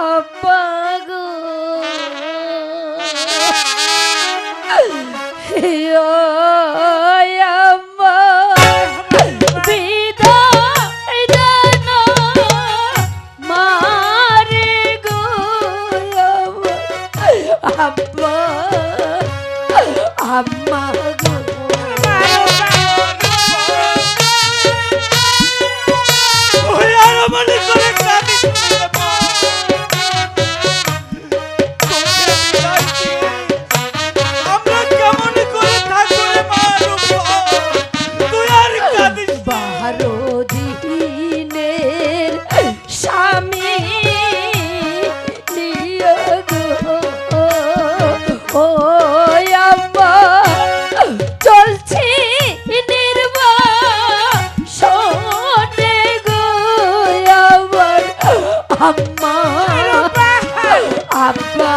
আব্বা গো ও আম্মা বিদায় দেন মারে গো আব্বা আম্মা গো আম্মা আব্বা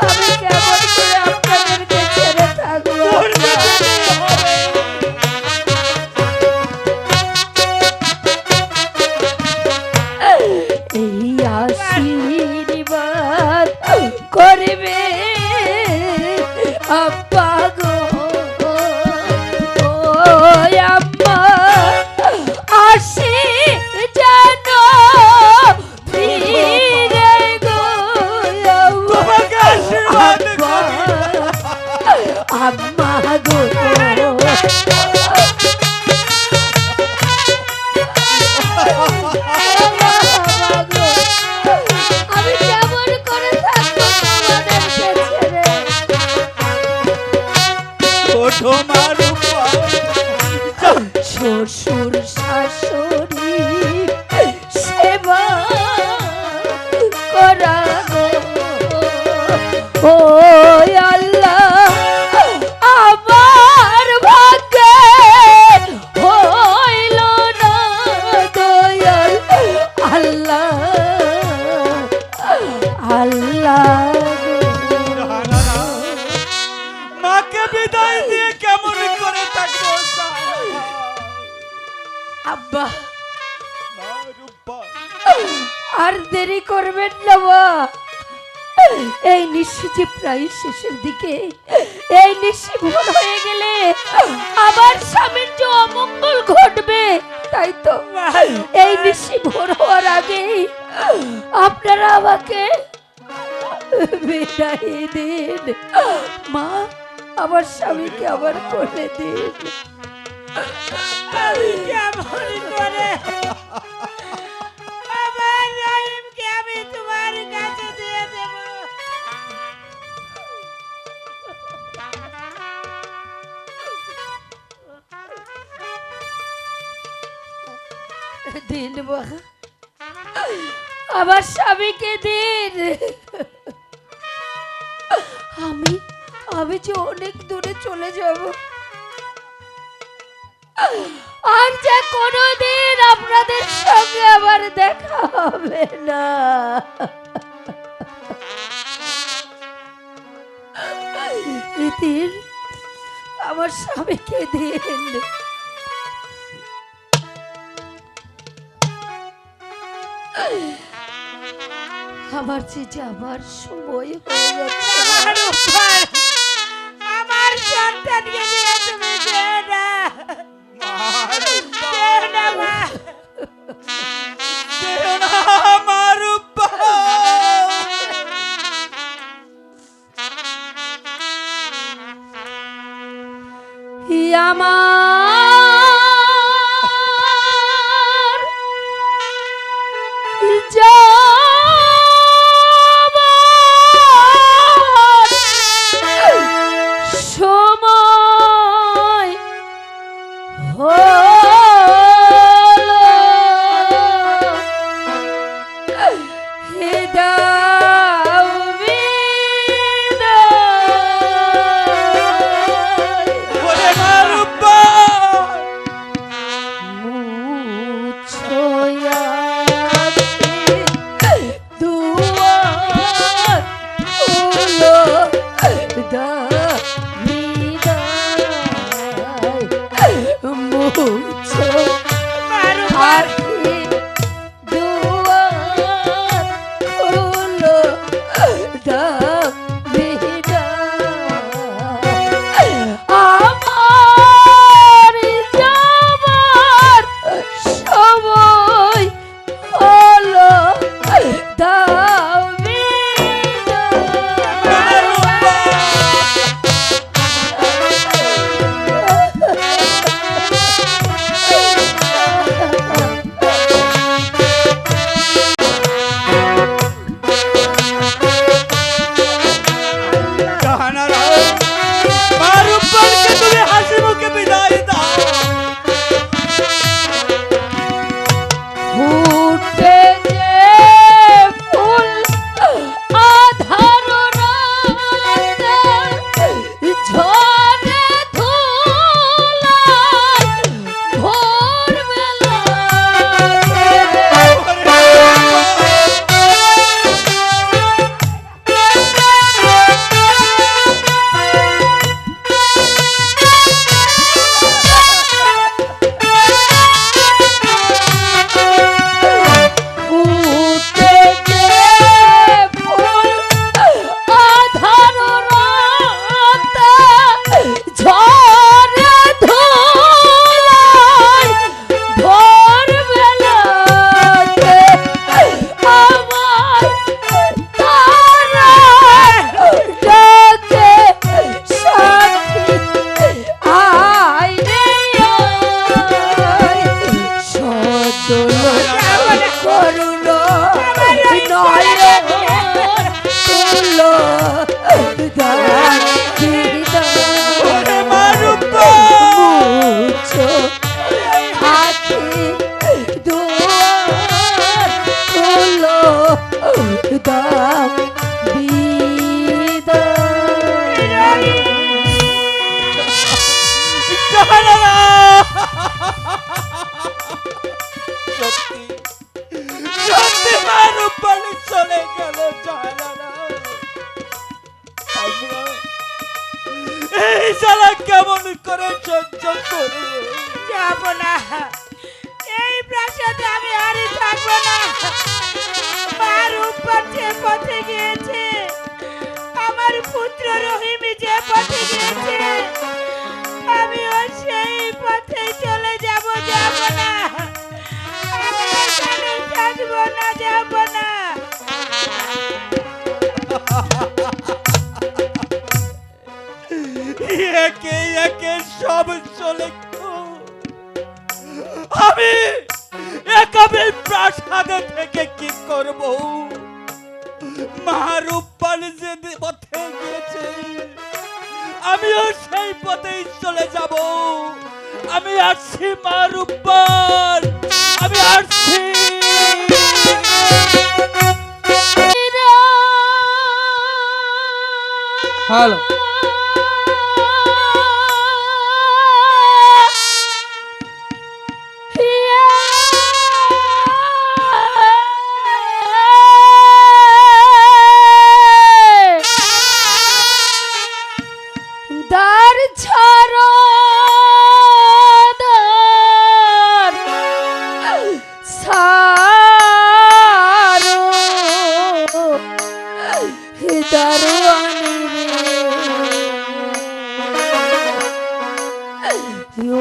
আমি কেমন করে আপনাদেরকে ছেড়ে থাকবো এই আশীর্বাদ করবে আব্বা গো আম্মা আসি যেন ফিরে গো আম্মা গো আমি কেমন করে থাকবো তোমাদেরকে ছেড়ে শ্বশুর শাশুড়ি সেবা করা গো ও আল্লাহ আমার ভাগ্যে হইল না দয়াল আল্লাহ আল্লাহ মাকে বিদায় দিয়ে কেমন করে থাকবো আব্বা আর দেরি করবেন না মা এই নিশি যে প্রায় শেষের দিকে এই নিশি ভোর হয়ে গেলে আবার স্বামীর যে অমঙ্গল ঘটবে তাই তো এই নিশি ভোর হওয়ার আগেই আপনারা আমাকে বিদায় দিন মা আমার স্বামীকে আবার করে দিন কেমন করে আমার রহিমকে আমি তোমার কাছে দিয়ে দেব দিন মা আমার স্বামীকে দিন আমি আমি যে অনেক দূরে চলে যাব আর যে কোনোদিন আপনাদের সঙ্গে আবার দেখা হবে না দিন আমার স্বামীকে দিন আমার যে যাবার সময় হয়ে যাচ্ছে আমার সন্তানকে নিয়ে তুমি যেও না যেও না মা আমার আমার সময় মুছো মারু আখি দুয়ার খুলো দাও বিদায় আমার যাবার সময় হলো দাও জাহানারা মা রূপবানকে তুমি হাসি মুখে বিদায় দাও। ফুটে যে ফুল আধার রাতে ঝরে ধুলায় ভোর ফুটে যে ফুল আধার রাতে ঝরে ধুলায় ভোর বেলাতে আমার তারা ডাকে সাথী আয় রে আয় সদল করুণ নয়ন তুলো ওরে মা রূপবান মুছো আখি দুয়ার খুলো দাও বিদায় জাহানারা সত্যি সত্যি মা রূপবান চলে গেল জাহানারা। আমরা এই জ্বালা কেমন করে সহ্য করব? যাব না, এই প্রাসাদে আমি আর থাকবো না। মার উপর যে পথে গিয়েছে, আমার পুত্র রহিম যে পথে গিয়েছে, আমিও সেই পথে চলে যাব। যাব না, আমি এখানে থাকবো না, যাব না। একে একে সব চলে গেল। আমি একাবে প্রাসাদে থেকে কি করব? মা রূপবান যে পথে গিয়েছে আমিও সেই পথেই চলে যাব। আমি আসছি মা রূপবান, আমি আসছি। হ্যালো দার ছাড়ো দার ছাড়ো দারোয়ানি রে ও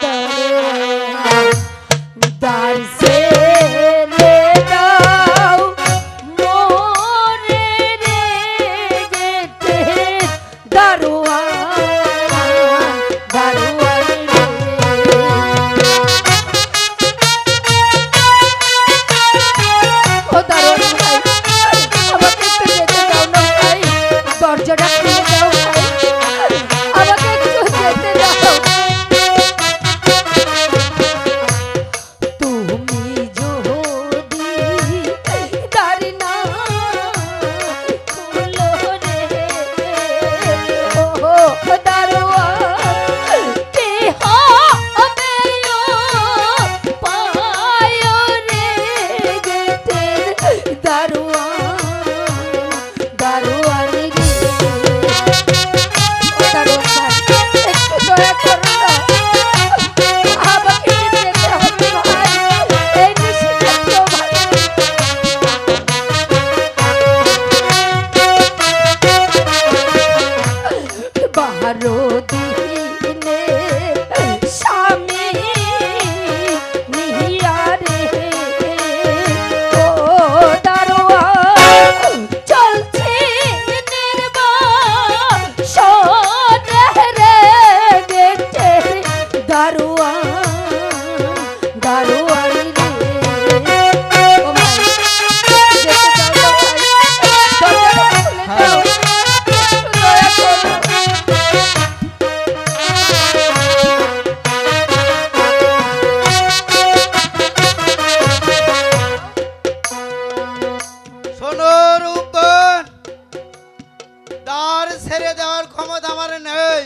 দারোয়ান দার সে রে দাও মোরে রে গেতে দারোয়ান দারোয়ান রে ও দারোয়ান ভাই আমাকে একটু যেতে দাও না ভাই, দরজাটা খুলে দাও ভাই, আমাকে একটু যেতে দাও। দারোয়ান দারোয়ান রে ও ভাই যেতে দাও না ভাই দরজাটা খুলে দাও একটু দয়া করো শোনো রূপন, দ্বার ছেড়ে দেওয়ার ক্ষমতা আমার নেই।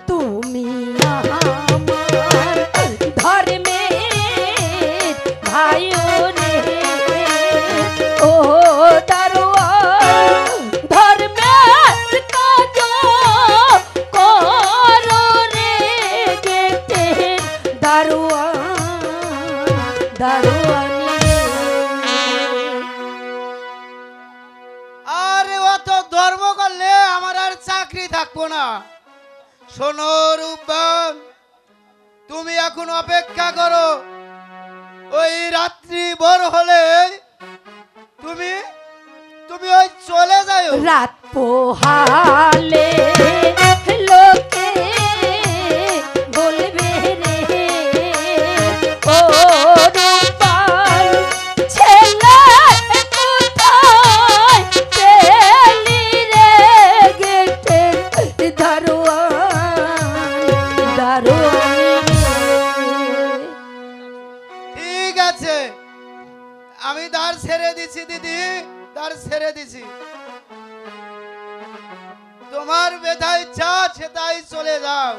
তুমি আমার ধর্মের ভাইও রে ও দারোয়ান ধর্মের কাজ করো রে গেটের দারোয়ান দারোয়ান আরে অত ধর্ম করলে আমার আর চাকরি থাকবো না। শোনো রূপন, তুমি এখন অপেক্ষা করো, ওই রাত্রি ভোর হলে তুমি তুমি ওই চলে যাও। রাত পোহালে লোকে বলবে রে ও রূপার ছেলে কোথায় পেলি রে গেটের দারোয়ান দারোয়ান ঠিক আছে, আমি দ্বার ছেড়ে দিছি দিদি, দ্বার ছেড়ে দিছি। তোমার বেথায় ইচ্ছা সেটাই চলে যাও,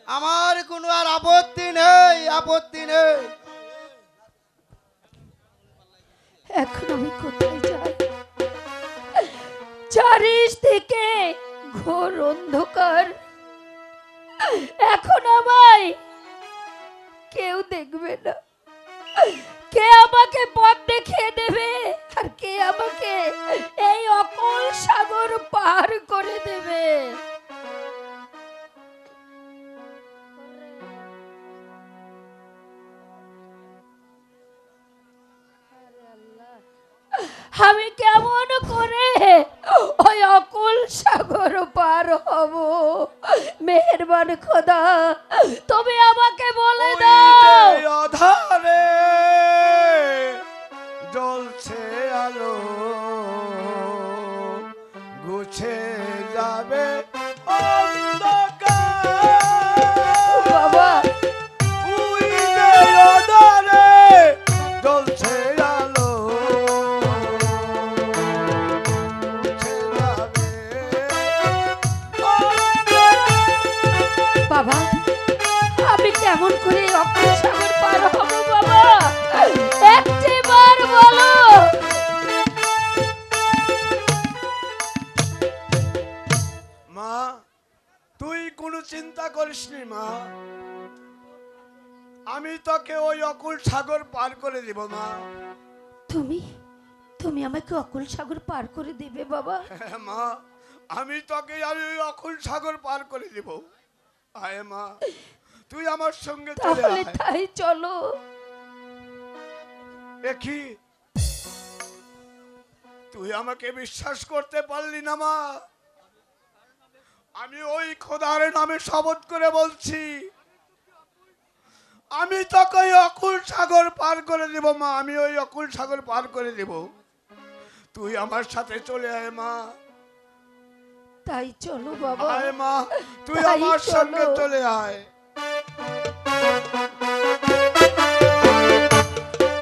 আমার কোনো আর আপত্তি নেই, আপত্তি নেই। এখন আমি কোথায় যাই চারিদিকে ঘোর অন্ধকার এখন আমায় কেউ দেখবে না কে আমাকে পথ দেখিয়ে দেবে আর কে আমাকে এই অকল সাগর পার করে দেবে আমি কেমন করে ওই অকুল সাগর পার হব মেহেরবান খোদা তুমি আমাকে বলে দাও ওই যে আধারে জ্বলছে আলো, গুছে যাবে অন্ধকার। বাবা ওই যে আধারে জ্বলছে আলো, গুছে যাবে অন্ধকার। বাবা আমি কেমন করে এই অকুল সাগর পার হব বাবা একটিবার বলো মা, তুই কোনো চিন্তা করিসনি মা, আমি তোকে ওই অকুল সাগর পার করে দিব মা। তুমি তুমি আমাকে অকুল সাগর পার করে দেবে বাবা হ্যাঁ মা, আমি তোকে ওই অকুল সাগর পার করে দিব। আয় মা, তুই আমার সঙ্গে চলে তাহলে আয়। তাই চলো দেখি তুই আমাকে বিশ্বাস করতে পারলি না মা, আমি ওই খোদার নামে শপথ করে বলছি, আমি তোকে ওই অকুল সাগর পার করে দিব মা, আমি ওই অকুল সাগর পার করে দিব। তুই আমার সাথে চলে আয় মা, তাই চলো বাবা আয় মা, তুই তাই আমার সঙ্গে চলো। চলে আয়।